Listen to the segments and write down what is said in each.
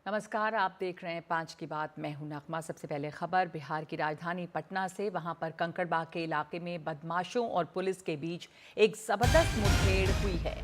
नमस्कार, आप देख रहे हैं 5 की बात। मैं हूं नगमा। सबसे पहले खबर बिहार की राजधानी पटना से। वहां पर कंकड़बाग के इलाके में बदमाशों और पुलिस के बीच एक जबरदस्त मुठभेड़ हुई है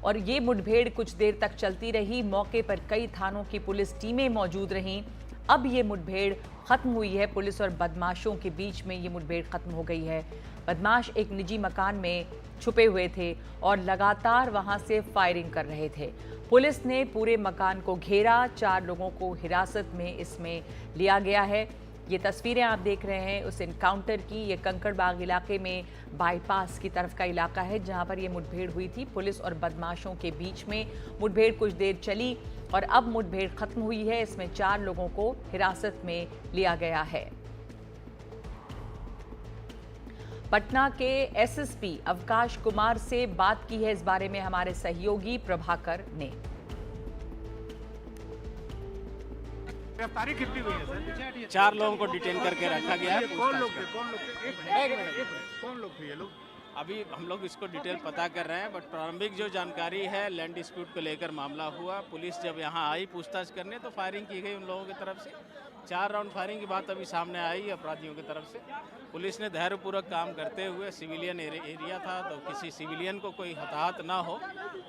और ये मुठभेड़ कुछ देर तक चलती रही। मौके पर कई थानों की पुलिस टीमें मौजूद रहीं। अब ये मुठभेड़ खत्म हुई है। पुलिस और बदमाशों के बीच में ये मुठभेड़ खत्म हो गई है। बदमाश एक निजी मकान में छुपे हुए थे और लगातार वहां से फायरिंग कर रहे थे। पुलिस ने पूरे मकान को घेरा। 4 लोगों को हिरासत में इसमें लिया गया है। ये तस्वीरें आप देख रहे हैं उस एनकाउंटर की। ये कंकड़बाग इलाके में बाईपास की तरफ का इलाका है जहां पर ये मुठभेड़ हुई थी। पुलिस और बदमाशों के बीच में मुठभेड़ कुछ देर चली और अब मुठभेड़ खत्म हुई है। इसमें 4 लोगों को हिरासत में लिया गया है। पटना के एसएसपी अवकाश कुमार से बात की है इस बारे में हमारे सहयोगी प्रभाकर ने। गिरफ्तारी कितनी हुई है सर? 4 लोगों को डिटेन करके रखा गया है। कौन लोग थे? एक मिनट, कौन लोग थे ये लोग? अभी हम लोग इसको डिटेल पता कर रहे हैं, बट प्रारंभिक जो जानकारी है, लैंड डिस्प्यूट को लेकर मामला हुआ। पुलिस जब यहाँ आई पूछताछ करने तो फायरिंग की गई उन लोगों की तरफ से। 4 राउंड फायरिंग की बात अभी सामने आई अपराधियों की तरफ से। पुलिस ने धैर्यपूर्वक काम करते हुए, सिविलियन एरिया था तो किसी सिविलियन को कोई हताहत ना हो,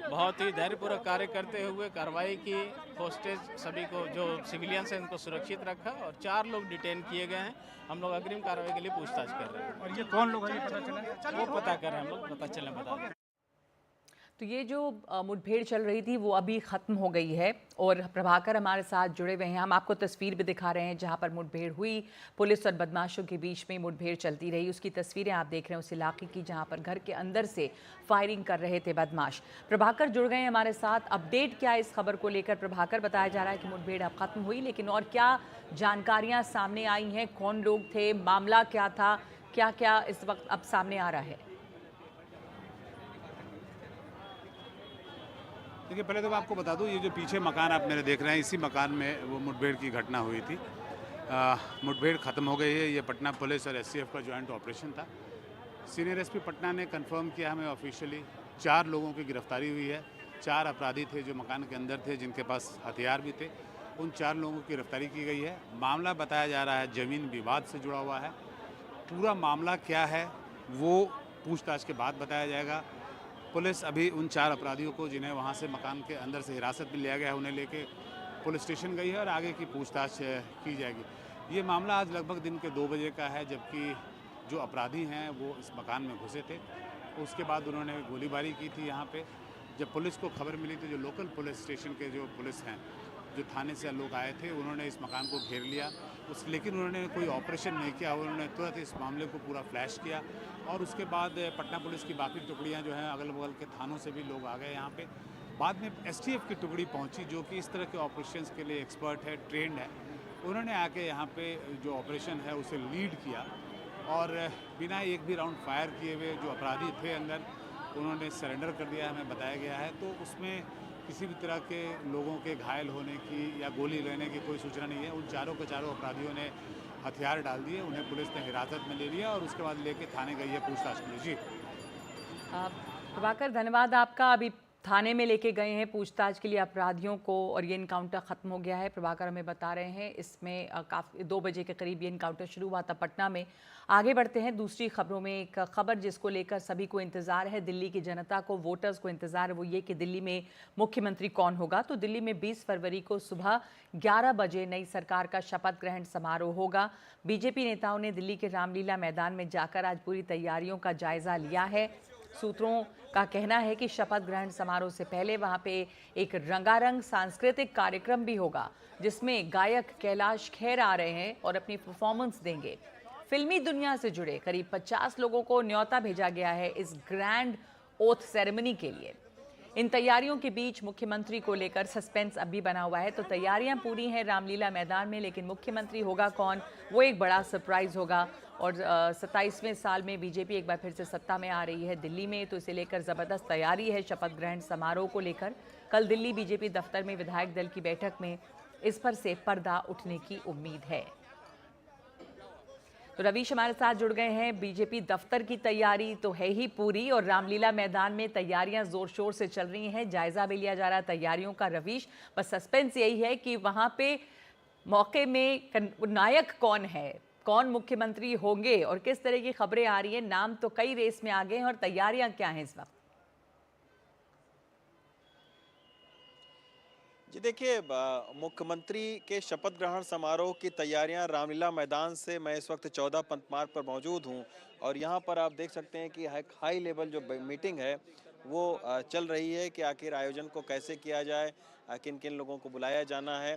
बहुत ही धैर्यपूर्वक कार्य करते हुए कार्रवाई की। होस्टेज सभी को जो सिविलियंस हैं उनको सुरक्षित रखा और 4 लोग डिटेन किए गए हैं। हम लोग अग्रिम कार्रवाई के लिए पूछताछ कर रहे हैं। और ये कौन लोग हैं ये पता चला? वो पता कर रहे हैं हम लोग, पता चले बता। तो ये जो मुठभेड़ चल रही थी वो अभी ख़त्म हो गई है और प्रभाकर हमारे साथ जुड़े हुए हैं। हम आपको तस्वीर भी दिखा रहे हैं जहां पर मुठभेड़ हुई। पुलिस और बदमाशों के बीच में मुठभेड़ चलती रही। उसकी तस्वीरें आप देख रहे हैं उस इलाके की जहां पर घर के अंदर से फायरिंग कर रहे थे बदमाश। प्रभाकर जुड़ गए हैं हमारे साथ। अपडेट क्या है इस खबर को लेकर प्रभाकर? बताया जा रहा है कि मुठभेड़ अब खत्म हुई, लेकिन और क्या जानकारियाँ सामने आई हैं? कौन लोग थे, मामला क्या था, क्या क्या इस वक्त अब सामने आ रहा है? देखिए, पहले तो मैं आपको बता दूं, ये जो पीछे मकान आप मेरे देख रहे हैं, इसी मकान में वो मुठभेड़ की घटना हुई थी। मुठभेड़ ख़त्म हो गई है। ये पटना पुलिस और एसटीएफ का जॉइंट ऑपरेशन था। सीनियर एसपी पटना ने कंफर्म किया हमें ऑफिशियली 4 लोगों की गिरफ्तारी हुई है। 4 अपराधी थे जो मकान के अंदर थे, जिनके पास हथियार भी थे। उन 4 लोगों की गिरफ्तारी की गई है। मामला बताया जा रहा है ज़मीन विवाद से जुड़ा हुआ है। पूरा मामला क्या है वो पूछताछ के बाद बताया जाएगा। पुलिस अभी उन 4 अपराधियों को, जिन्हें वहां से मकान के अंदर से हिरासत में लिया गया है, उन्हें लेके पुलिस स्टेशन गई है और आगे की पूछताछ की जाएगी। ये मामला आज लगभग दिन के 2 बजे का है, जबकि जो अपराधी हैं वो इस मकान में घुसे थे। उसके बाद उन्होंने गोलीबारी की थी यहाँ पे। जब पुलिस को खबर मिली तो जो लोकल पुलिस स्टेशन के जो पुलिस हैं, जो थाने से लोग आए थे, उन्होंने इस मकान को घेर लिया। लेकिन उन्होंने कोई ऑपरेशन नहीं किया। उन्होंने तुरंत इस मामले को पूरा फ्लैश किया और उसके बाद पटना पुलिस की बाकी टुकड़ियां जो हैं, अगल बगल के थानों से भी लोग आ गए यहाँ पे। बाद में एसटीएफ की टुकड़ी पहुंची जो कि इस तरह के ऑपरेशंस के लिए एक्सपर्ट है, ट्रेंड है। उन्होंने आके यहाँ पे जो ऑपरेशन है उसे लीड किया और बिना एक भी राउंड फायर किए हुए जो अपराधी थे अंदर, उन्होंने सरेंडर कर दिया, हमें बताया गया है। तो उसमें किसी भी तरह के लोगों के घायल होने की या गोली लेने की कोई सूचना नहीं है। उन चारों के चारों अपराधियों ने हथियार डाल दिए, उन्हें पुलिस ने हिरासत में ले लिया और उसके बाद लेके थाने गई है पूछताछ के लिए। जी प्रभाकर, धन्यवाद आपका। अभी थाने में लेके गए हैं पूछताछ के लिए अपराधियों को और ये इनकाउंटर खत्म हो गया है। प्रभाकर हमें बता रहे हैं इसमें काफ़ी 2 बजे के करीब ये इनकाउंटर शुरू हुआ था पटना में। आगे बढ़ते हैं दूसरी खबरों में। एक खबर जिसको लेकर सभी को इंतजार है, दिल्ली की जनता को, वोटर्स को इंतजार है, वो ये कि दिल्ली में मुख्यमंत्री कौन होगा। तो दिल्ली में 20 फरवरी को सुबह 11 बजे नई सरकार का शपथ ग्रहण समारोह होगा। बीजेपी नेताओं ने दिल्ली के रामलीला मैदान में जाकर आज पूरी तैयारियों का जायजा लिया है। सूत्रों का कहना है कि शपथ ग्रहण समारोह से पहले वहां पे एक रंगारंग सांस्कृतिक कार्यक्रम भी होगा, जिसमें गायक कैलाश खेर आ रहे हैं और अपनी परफॉर्मेंस देंगे। फिल्मी दुनिया से जुड़े करीब 50 लोगों को न्योता भेजा गया है इस ग्रैंड ओथ सेरेमनी के लिए। इन तैयारियों के बीच मुख्यमंत्री को लेकर सस्पेंस अब भी बना हुआ है। तो तैयारियां पूरी हैं रामलीला मैदान में, लेकिन मुख्यमंत्री होगा कौन, वो एक बड़ा सरप्राइज होगा। और 27वें साल में बीजेपी एक बार फिर से सत्ता में आ रही है दिल्ली में, तो इसे लेकर ज़बरदस्त तैयारी है शपथ ग्रहण समारोह को लेकर। कल दिल्ली बीजेपी दफ्तर में विधायक दल की बैठक में इस पर से पर्दा उठने की उम्मीद है। तो रवीश हमारे साथ जुड़ गए हैं। बीजेपी दफ्तर की तैयारी तो है ही पूरी और रामलीला मैदान में तैयारियां जोर शोर से चल रही हैं। जायजा भी लिया जा रहा है तैयारियों का। रवीश, बस सस्पेंस यही है कि वहां पे मौके में नायक कौन है, कौन मुख्यमंत्री होंगे और किस तरह की खबरें आ रही हैं। नाम तो कई रेस में आ गए हैं और तैयारियां क्या हैं इस वक्त? जी देखिए, मुख्यमंत्री के शपथ ग्रहण समारोह की तैयारियां रामलीला मैदान से मैं इस वक्त 14 पंथ मार्ग पर मौजूद हूं और यहां पर आप देख सकते हैं कि एक हाई लेवल जो मीटिंग है वो चल रही है कि आखिर आयोजन को कैसे किया जाए, किन किन लोगों को बुलाया जाना है।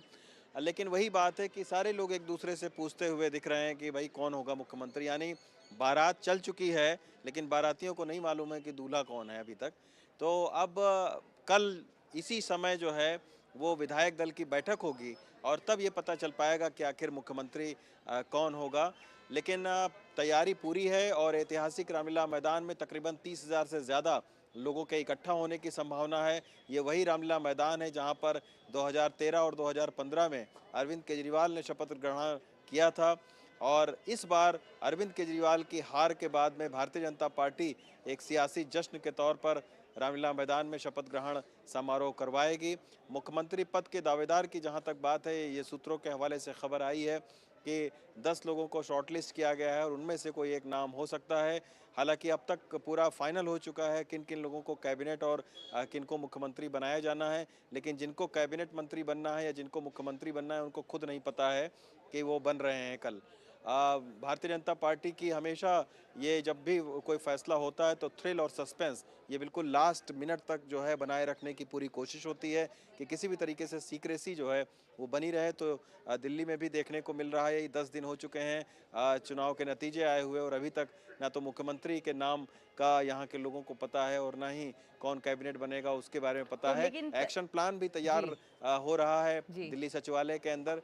लेकिन वही बात है कि सारे लोग एक दूसरे से पूछते हुए दिख रहे हैं कि भाई कौन होगा मुख्यमंत्री। यानी बारात चल चुकी है लेकिन बारातियों को नहीं मालूम है कि दूल्हा कौन है अभी तक। तो अब कल इसी समय जो है वो विधायक दल की बैठक होगी और तब ये पता चल पाएगा कि आखिर मुख्यमंत्री कौन होगा। लेकिन तैयारी पूरी है और ऐतिहासिक रामलीला मैदान में तकरीबन 30,000 से ज़्यादा लोगों के इकट्ठा होने की संभावना है। ये वही रामलीला मैदान है जहां पर 2013 और 2015 में अरविंद केजरीवाल ने शपथ ग्रहण किया था और इस बार अरविंद केजरीवाल की हार के बाद में भारतीय जनता पार्टी एक सियासी जश्न के तौर पर रामलीला मैदान में शपथ ग्रहण समारोह करवाएगी। मुख्यमंत्री पद के दावेदार की जहां तक बात है, ये सूत्रों के हवाले से खबर आई है कि 10 लोगों को शॉर्टलिस्ट किया गया है और उनमें से कोई एक नाम हो सकता है। हालांकि अब तक पूरा फाइनल हो चुका है किन किन लोगों को कैबिनेट और किन को मुख्यमंत्री बनाया जाना है, लेकिन जिनको कैबिनेट मंत्री बनना है या जिनको मुख्यमंत्री बनना है उनको खुद नहीं पता है कि वो बन रहे हैं कल। भारतीय जनता पार्टी की हमेशा ये जब भी कोई फैसला होता है तो थ्रिल और सस्पेंस ये बिल्कुल लास्ट मिनट तक जो है बनाए रखने की पूरी कोशिश होती है कि किसी भी तरीके से सीक्रेसी जो है वो बनी रहे। तो दिल्ली में भी देखने को मिल रहा है, ये 10 दिन हो चुके हैं चुनाव के नतीजे आए हुए और अभी तक ना तो मुख्यमंत्री के नाम का यहाँ के लोगों को पता है और ना ही कौन कैबिनेट बनेगा उसके बारे में पता है। एक्शन प्लान भी तैयार हो रहा है दिल्ली सचिवालय के अंदर।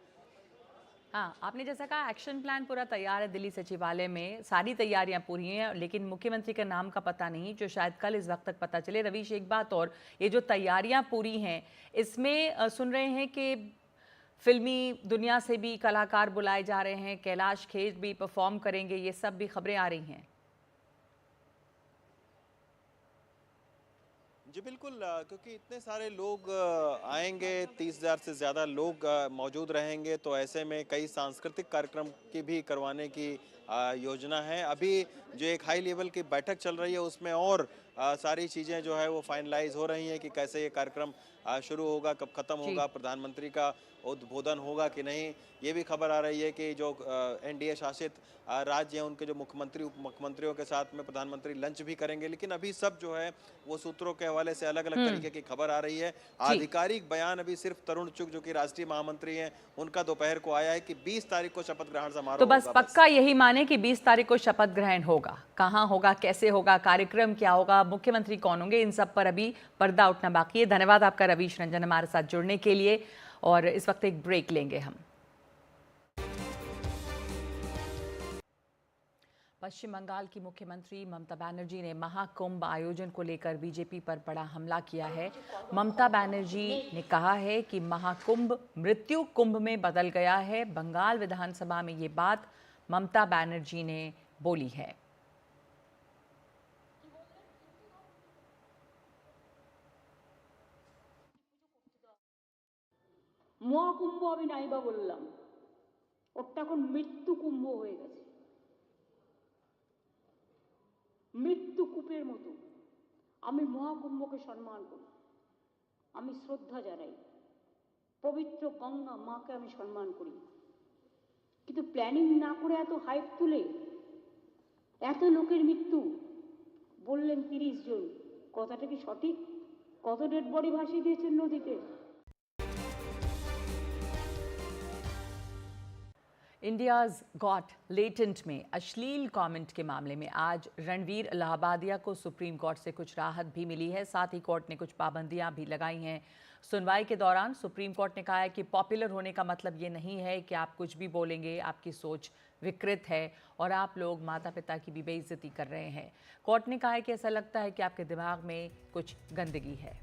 हाँ, आपने जैसा कहा एक्शन प्लान पूरा तैयार है दिल्ली सचिवालय में, सारी तैयारियां पूरी हैं, लेकिन मुख्यमंत्री के नाम का पता नहीं जो शायद कल इस वक्त तक पता चले। रवीश, एक बात और, ये जो तैयारियां पूरी हैं इसमें सुन रहे हैं कि फिल्मी दुनिया से भी कलाकार बुलाए जा रहे हैं, कैलाश खेर भी परफॉर्म करेंगे, ये सब भी खबरें आ रही हैं। जी बिल्कुल, क्योंकि इतने सारे लोग आएंगे, 30,000 से ज़्यादा लोग मौजूद रहेंगे तो ऐसे में कई सांस्कृतिक कार्यक्रम की भी करवाने की योजना है। अभी जो एक हाई लेवल की बैठक चल रही है उसमें और सारी चीज़ें जो है वो फाइनलाइज हो रही हैं कि कैसे ये कार्यक्रम शुरू होगा, कब ख़त्म होगा, प्रधानमंत्री का उद्बोधन होगा कि नहीं। ये भी खबर आ रही है कि जो एनडीए शासित राज्य हैं उनके जो मुख्यमंत्री उप मुख्यमंत्रियों के साथ में प्रधानमंत्री लंच भी करेंगे। लेकिन अभी सब जो है वो सूत्रों के हवाले से अलग अलग तरीके की खबर आ रही है। आधिकारिक बयान अभी सिर्फ तरुण चुग जो कि राष्ट्रीय महामंत्री हैं उनका दोपहर को आया है कि 20 तारीख को शपथ ग्रहण समारोह तो बस पक्का यही माने कि 20 तारीख को शपथ ग्रहण होगा। कहाँ होगा, कैसे होगा, कार्यक्रम क्या होगा, मुख्यमंत्री कौन होंगे, इन सब पर अभी पर्दा उठना बाकी है। धन्यवाद आपका रवीश रंजन हमारे साथ जुड़ने के लिए। और इस वक्त एक ब्रेक लेंगे हम। पश्चिम बंगाल की मुख्यमंत्री ममता बनर्जी ने महाकुंभ आयोजन को लेकर बीजेपी पर बड़ा हमला किया है। ममता बनर्जी ने कहा है कि महाकुंभ मृत्यु कुंभ में बदल गया है। बंगाल विधानसभा में ये बात ममता बनर्जी ने बोली है। মহাকুম্ভ আমি নাইবা বললাম, ওটা এখন মৃত্যু কুম্ভ হয়ে গেছে। মৃত্যু কূপের মতো আমি মহাকুম্ভকে সম্মান করি, আমি শ্রদ্ধা জানাই, পবিত্র গঙ্গা মাকে আমি সম্মান করি, কিন্তু প্ল্যানিং না করে এত হাইপ তুলে এত লোকের মৃত্যু বললেন 30 জন, কথাটা কি সঠিক? কত ডেড বডি ভাসিয়ে দিয়েছেন নদীতে। इंडियाज़ गॉट लेटेंट में अश्लील कमेंट के मामले में आज रणवीर इलाहाबादिया को सुप्रीम कोर्ट से कुछ राहत भी मिली है। साथ ही कोर्ट ने कुछ पाबंदियां भी लगाई हैं। सुनवाई के दौरान सुप्रीम कोर्ट ने कहा है कि पॉपुलर होने का मतलब ये नहीं है कि आप कुछ भी बोलेंगे, आपकी सोच विकृत है और आप लोग माता पिता की भी बेइज्जती कर रहे हैं। कोर्ट ने कहा है कि ऐसा लगता है कि आपके दिमाग में कुछ गंदगी है।